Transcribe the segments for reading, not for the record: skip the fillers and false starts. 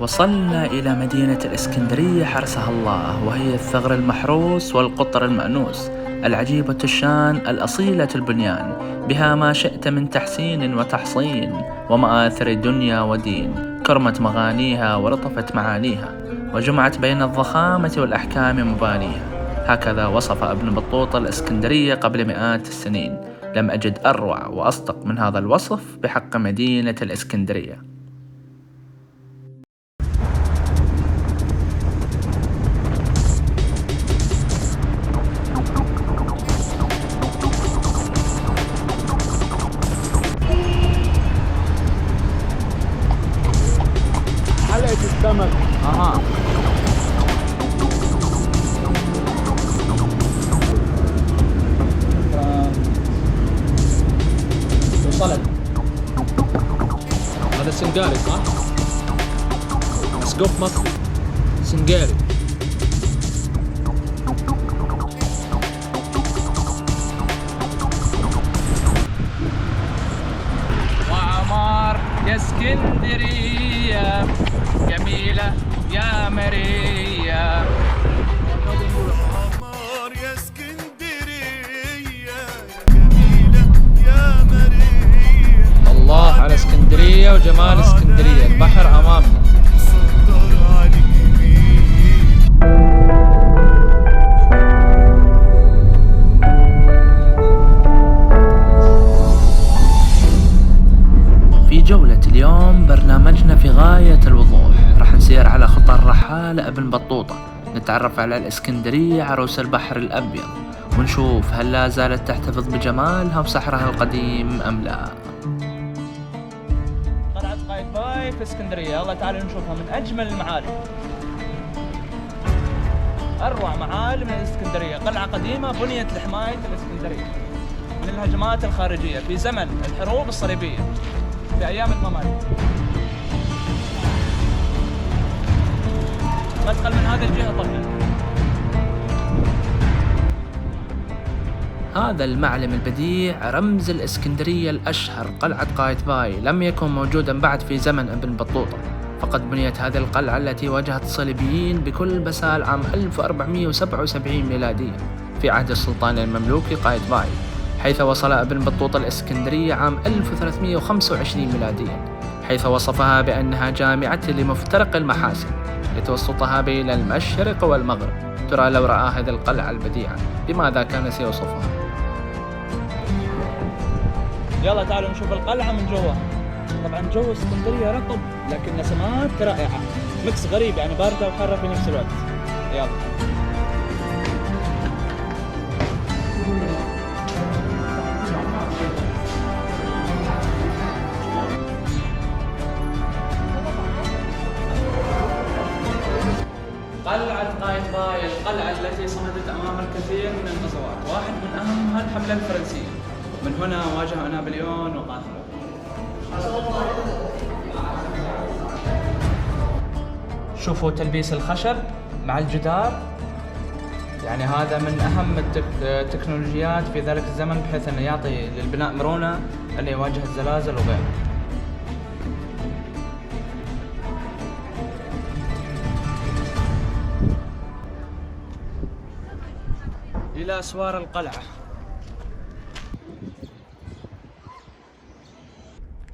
وصلنا إلى مدينة الإسكندرية حرسها الله، وهي الثغر المحروس والقطر المأنوس، العجيبة الشان الأصيلة البنيان، بها ما شئت من تحسين وتحصين، ومآثر دنيا ودين، كرمت مغانيها ولطفت معانيها، وجمعت بين الضخامة والأحكام مبانيها. هكذا وصف ابن بطوطة الإسكندرية قبل مئات السنين. لم أجد أروع وأصدق من هذا الوصف بحق مدينة الإسكندرية. حلقة السمك. وصلت. هذا سنغالي صح؟ سقوف مصري سنغالي. وعمار يا اسكندرية جميلة يا مرية. عمار يا اسكندرية جميلة يا مرية. الله على اسكندرية وجمال اسكندرية، البحر أمامنا. صدر عليك في جولة اليوم برنامجنا في غاية الوضوح، راح نسير على خطى الرحالة ابن بطوطة، نتعرف على الإسكندرية عروس البحر الأبيض، ونشوف هل لا زالت تحتفظ بجمالها وسحرها القديم أم لا. قلعة قايتباي في اسكندرية، يلا تعالوا نشوفها من أجمل المعالم. أروع معالم الإسكندرية، قلعة قديمة بنيت لحماية الإسكندرية من الهجمات الخارجية في زمن الحروب الصليبية في أيام المماليك. مدخل من هذه الجهة طبعا. هذا المعلم البديع رمز الإسكندرية الأشهر، قلعة قايتباي، لم يكن موجودا بعد في زمن ابن بطوطة، فقد بنيت هذه القلعة التي واجهت الصليبيين بكل بسال عام 1477 ميلاديا في عهد السلطان المملوكي قايتباي، حيث وصل ابن بطوطة الإسكندرية عام 1325 ميلاديا، حيث وصفها بأنها جامعة لمفترق المحاسن لتوسطها بين المشرق والمغرب. ترى لو رأى هذه القلعة البديعة بماذا كان سيوصفها؟ يلا تعالوا نشوف القلعة من جوا. طبعا جو اسكندرية رطب لكن نسمات رائعة، ميكس غريب يعني باردة وحارة في نفس الوقت. يلا قلعة قايتباي، القلعة التي صمدت أمام الكثير من الغزوات، واحد من أهمها الحملة الفرنسية. من هنا واجه نابليون وقاتله. شوفوا تلبيس الخشب مع الجدار، يعني هذا من أهم التكنولوجيات في ذلك الزمن، بحيث أنه يعطي للبناء مرونة أن يواجه الزلازل وغيره. إلى أسوار القلعة.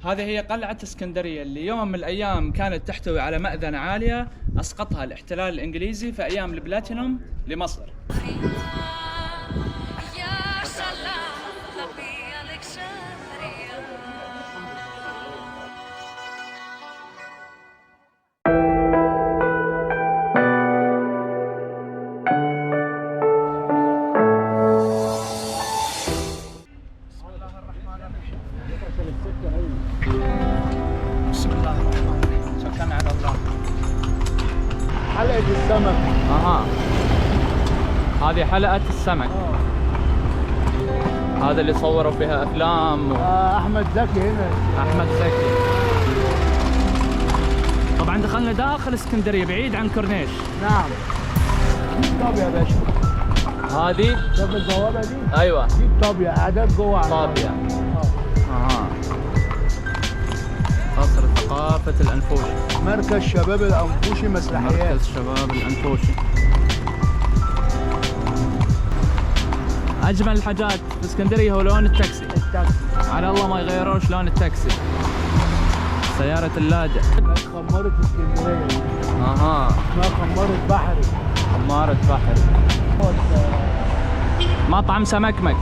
هذه هي قلعة اسكندرية اللي يوم من الأيام كانت تحتوي على مأذنة عالية أسقطها الاحتلال الإنجليزي في أيام البلاتينوم لمصر. بسم الله الرحمن الرحيم، توكلنا على الله. حلقة السمك. هذه حلقة السمك. هذا اللي صوروا فيها أفلام أحمد زكي هنا. أحمد زكي. طبعا دخلنا داخل اسكندرية بعيد عن كورنيش. نعم. طب يا باشا. هذه شوف البوابة دي؟ أيوة. دي الطابية، أعداد جوه على طابية. اه. قصر ثقافة الأنفوشي. مركز شباب الأنفوشي مسرحيات. مركز شباب الأنفوشي. أجمل الحاجات في اسكندرية هو لون التاكسي. على الله ما يغيروش لون التاكسي. سيارة اللاجئ. خمارة اسكندرية. اها. اسمها خمارة بحري. خمارة بحري. مطعم سمكمك.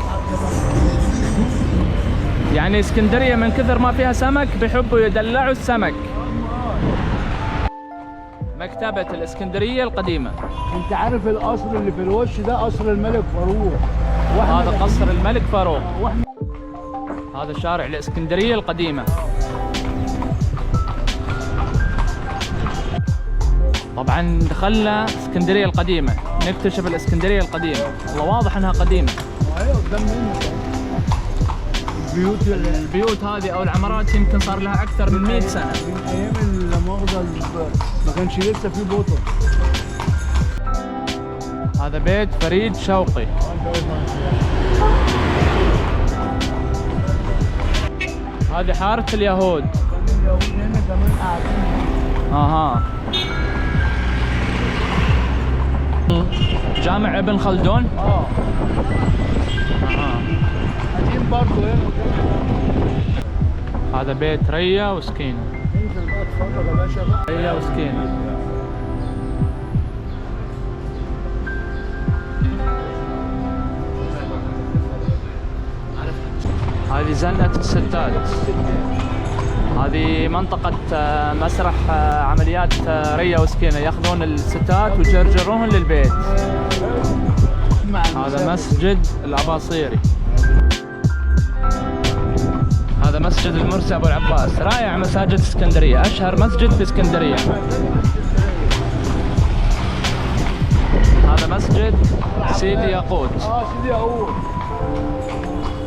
يعني اسكندرية من كثر ما فيها سمك بيحبوا يدلعوا السمك. مكتبة الاسكندرية القديمة. انت عارف القصر اللي في الوش ده قصر الملك فاروق. هذا قصر الملك فاروق. واحنا هذا شارع الاسكندرية القديمة. طبعا دخلنا اسكندرية القديمة نكتشف الاسكندرية القديمة. والله واضح انها قديمة. ايوه قدام منك. البيوت هذه او العمارات يمكن صار لها اكثر من 100 سنة. من ايام المؤاخذة ما كانش لسه في بوطة. هذا بيت فريد شوقي. هذه حارة اليهود. اليهود هنا كمان قاعدين. اها. جامع ابن خلدون. اها. قاعدين برضه هنا. هذا بيت ريا وسكينة. انزل بقى اتفرج يا باشا بقى. ريا وسكينة. هذه زنقة الستات. هذه منطقة مسرح عمليات ريا وسكينة. ياخذون الستات ويجرجرون للبيت. هذا مسجد الأباصيري. هذا مسجد المرسي أبو العباس. رائع مساجد اسكندرية. أشهر مسجد في اسكندرية. هذا مسجد سيدي ياقوت. سيدي ياقوت.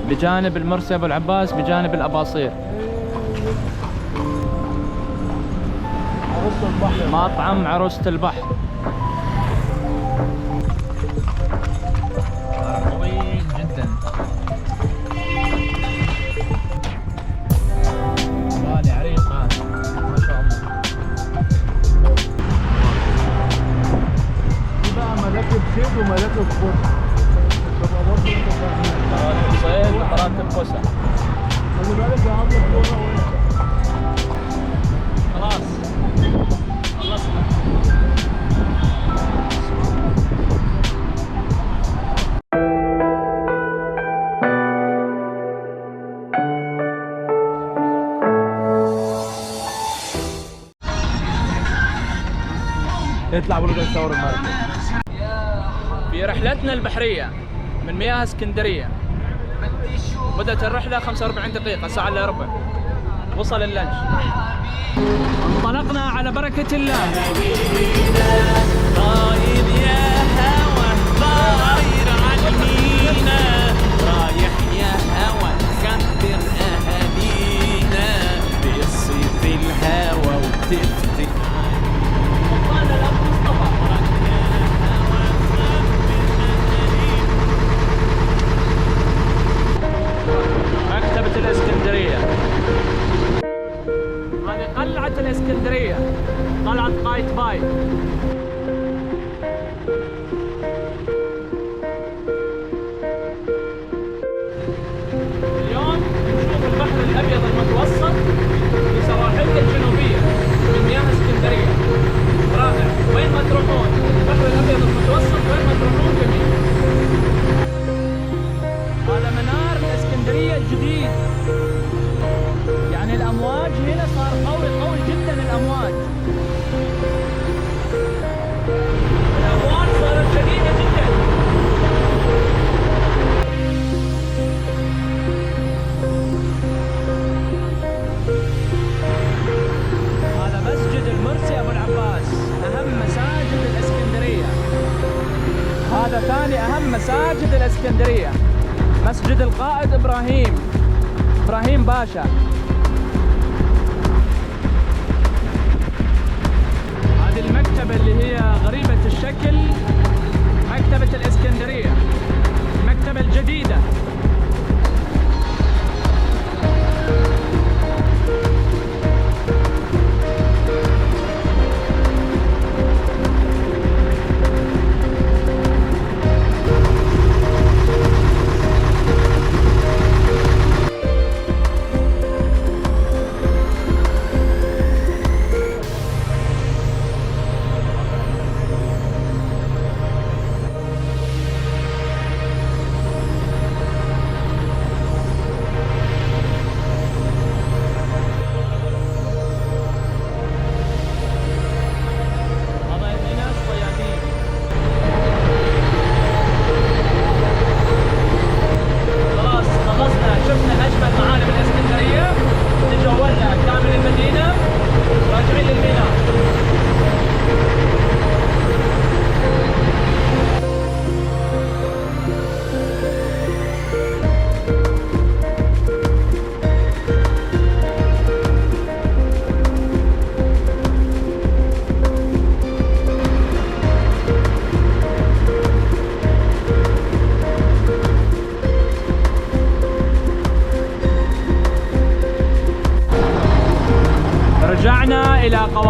بجانب المرسي أبو العباس بجانب الأباصير. عروسة البحر. مطعم عروسة البحر. طويل جدا. غالي عريق هذا ما شاء الله. في بقى مراكب صيد ومراكب فسح. تبقى برضه انت فاهم. مراتب صيد ومراتب فسح. خلي بالك يا عم الكورة وانت. خلاص خلصنا. اطلع برضه تصور المركب. في رحلتنا البحرية من مياه اسكندرية بدأت الرحلة 45 دقيقة ساعة إلا ربع. وصل اللانش. انطلقنا على بركة الله. طاير يا هوا طاير عالمينا رايح يا هوا كبر أهالينا بيصيف الهوا وتفتح مكتبة الاسكندرية. هذه قلعة الاسكندرية. قلعة قايتباي. اليوم نشوف البحر الأبيض المتوسط في سواحلنا الجنوبية من مياه اسكندرية. رائع. وين ما تروحون البحر الأبيض المتوسط وين ما تروحون جميل. هذا منار الاسكندرية الجديد. يعني الأمواج هنا صار قوي جدا. الأمواج صارت شديدة جدا. هذا مسجد المرسي أبو العباس أهم مساجد الاسكندرية. هذا ثاني أهم مساجد الاسكندرية. مسجد القائد إبراهيم باشا. هذه المكتبة اللي هي غريبة الشكل. مكتبة الإسكندرية. المكتبة الجديدة.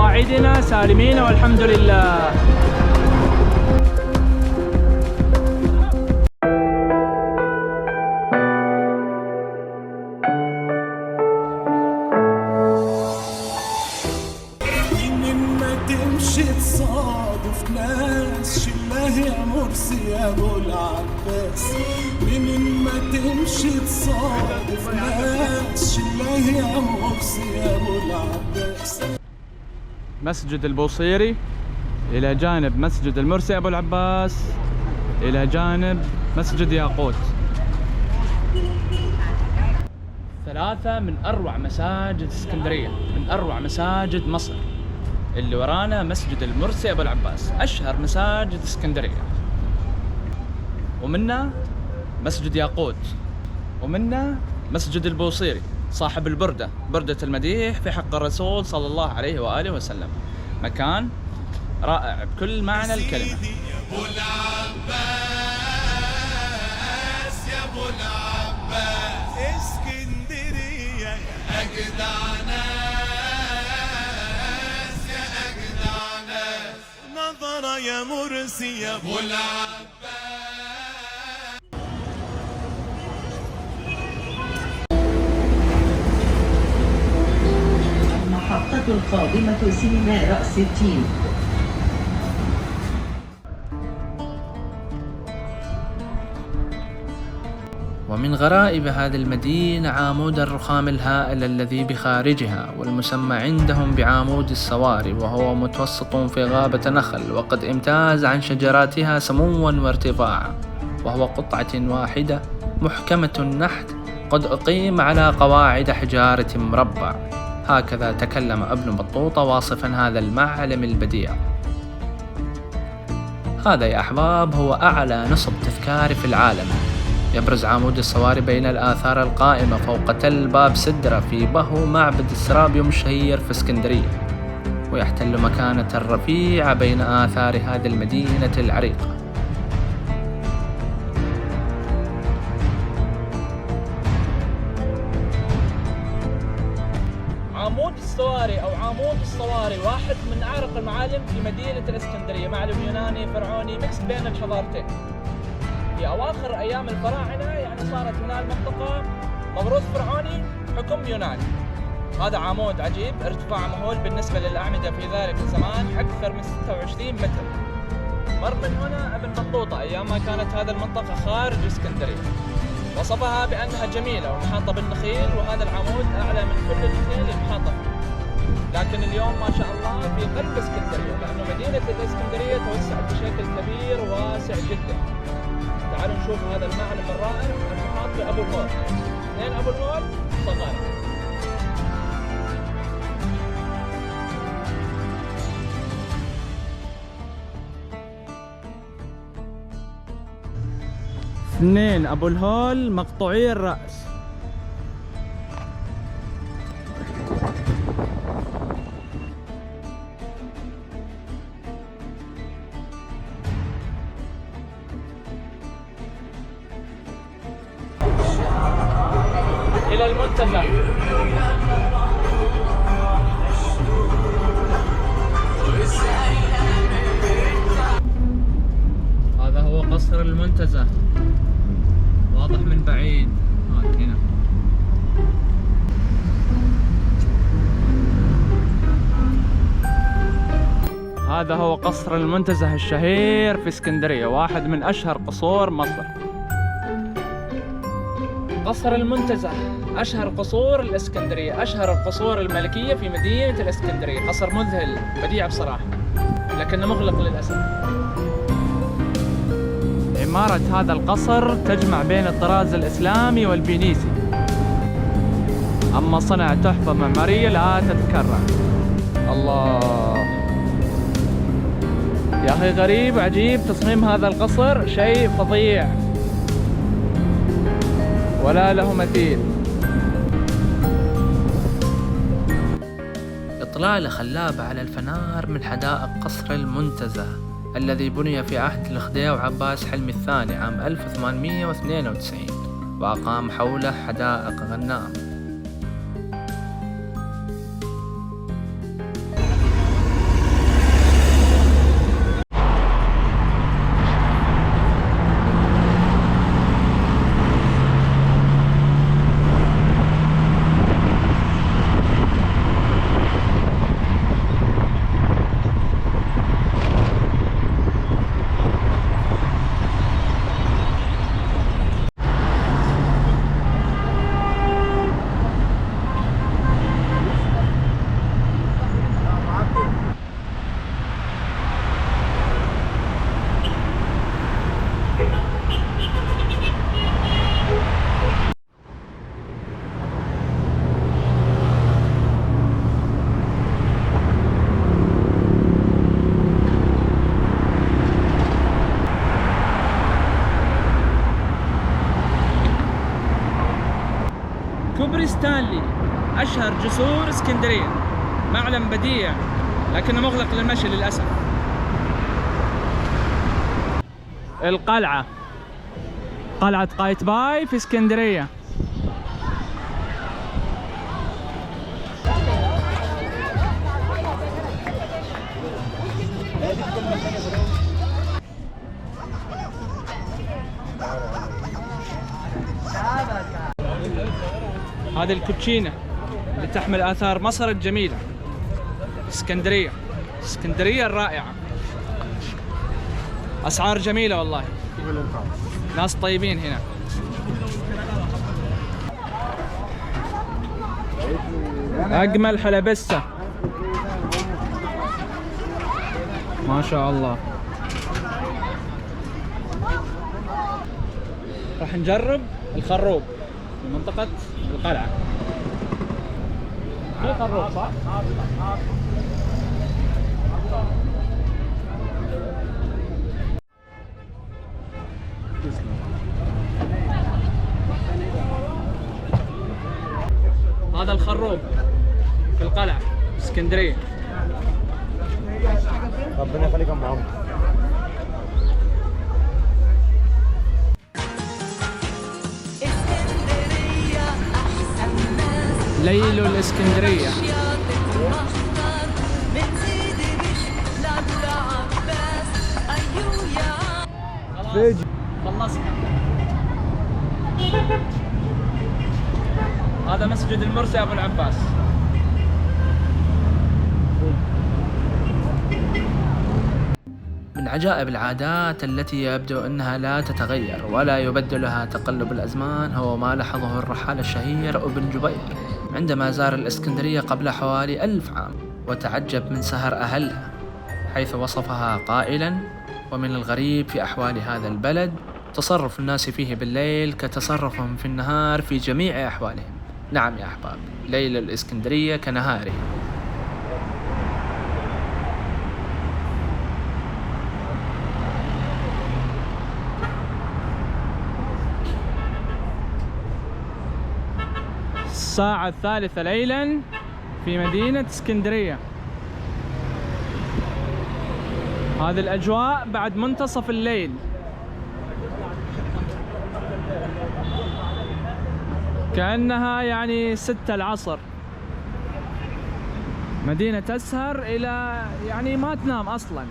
قواعدنا سالمين والحمد لله. من ما تمشي تصادف ناس شله يا مرسي يا ابو العباس. من ما تمشي تصادف ناس شله يا مرسي يا ابو العباس. مسجد البوصيري إلى جانب مسجد المرسي أبو العباس، إلى جانب مسجد ياقوت. ثلاثة من أروع مساجد اسكندرية، من أروع مساجد مصر. اللي ورانا مسجد المرسي أبو العباس، أشهر مساجد اسكندرية. ومنا مسجد ياقوت، ومنا مسجد البوصيري صاحب البردة، بردة المديح في حق الرسول صلى الله عليه وآله وسلم. مكان رائع بكل معنى الكلمة. يا ابو العباس يا ابو العباس اسكندرية يا اجدع ناس يا اجدع ناس. نظرة يا مرسي يا ابو العباس. المحطة القادمة سينما رأس التين. ومن غرائب هذه المدينة عامود الرخام الهائل الذي بخارجها، والمسمى عندهم بعامود الصواري، وهو متوسط في غابة نخل، وقد امتاز عن شجراتها سموا وارتفاعا، وهو قطعة واحدة محكمة النحت قد أقيم على قواعد حجارة مربع. هكذا تكلم ابن بطوطة واصفا هذا المعلم البديع. هذا يا أحباب هو أعلى نصب تذكاري في العالم. يبرز عامود الصواري بين الآثار القائمة فوق تل باب سدرة في بهو معبد السرابيوم الشهير في اسكندرية، ويحتل مكانة رفيعة بين آثار هذه المدينة العريقة. عامود الصواري أو عامود الصواري واحد من أعرق المعالم في مدينة الإسكندرية، معلم يوناني فرعوني ميكس بين الحضارتين. في أواخر أيام الفراعنة يعني صارت هنا المنطقة موروث فرعوني حكم يوناني. هذا عمود عجيب ارتفاع مهول بالنسبة للأعمدة في ذلك الزمان، أكثر من 26 متر. مر من هنا ابن بطوطة أيام ما كانت هذه المنطقة خارج اسكندرية، وصفها بأنها جميلة ومحاطة بالنخيل، وهذا العمود أعلى من كل النخيل المحاطة فيه. لكن اليوم ما شاء الله في قلب اسكندرية، لأنه مدينة الإسكندرية توسعت بشكل كبير وواسع جدا. تعالوا نشوف هذا المعلم الرائع المحاط بأبو الهول. اثنين أبو الهول صغار. اثنين أبو الهول مقطوعي الرأس. إلى المنتزه. هذا هو قصر المنتزه، واضح من بعيد. هنا هذا هو قصر المنتزه الشهير في اسكندرية، واحد من أشهر قصور مصر. قصر المنتزه أشهر قصور الإسكندرية، أشهر القصور الملكية في مدينة الإسكندرية. قصر مذهل بديع بصراحة، لكنه مغلق للأسف. عمارة هذا القصر تجمع بين الطراز الإسلامي والبينيسي، أما صنع تحفة معمارية لا تتكرر. الله يا أخي، غريب عجيب تصميم هذا القصر، شيء فظيع ولا له مثيل. إطلالة خلابة على الفنار من حدائق قصر المنتزه الذي بني في عهد الخديوي عباس حلمي الثاني عام 1892، وأقام حوله حدائق غنام. ستانلي، أشهر جسور اسكندرية، معلم بديع لكنه مغلق للمشي للأسف. القلعة، قلعة قايتباي في اسكندرية. هذه الكوتشينة اللي تحمل آثار مصر الجميلة. اسكندرية، اسكندرية الرائعة، أسعار جميلة والله، ناس طيبين هنا. أجمل حلبسة ما شاء الله. راح نجرب الخروب في منطقة القلعة. في خروب صح؟ هذا الخروب في القلعة في اسكندرية. ربنا يخليك يا ام عمرو. ليل الاسكندرية. خلصنا. هذا مسجد المرسي ابو العباس. من عجائب العادات التي يبدو أنها لا تتغير ولا يبدلها تقلب الأزمان هو ما لاحظه الرحالة الشهير ابن جبير عندما زار الإسكندرية قبل حوالي 1000 عام، وتعجب من سهر أهلها، حيث وصفها قائلا: ومن الغريب في أحوال هذا البلد تصرف الناس فيه بالليل كتصرفهم في النهار في جميع أحوالهم. نعم يا أحباب، ليل الإسكندرية كنهاره. الساعة 3 ليلا في مدينة اسكندرية. هذه الأجواء بعد منتصف الليل. كأنها يعني 6 العصر. مدينة تسهر إلى يعني ما تنام أصلا.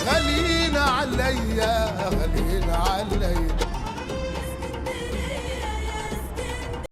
غالين عليا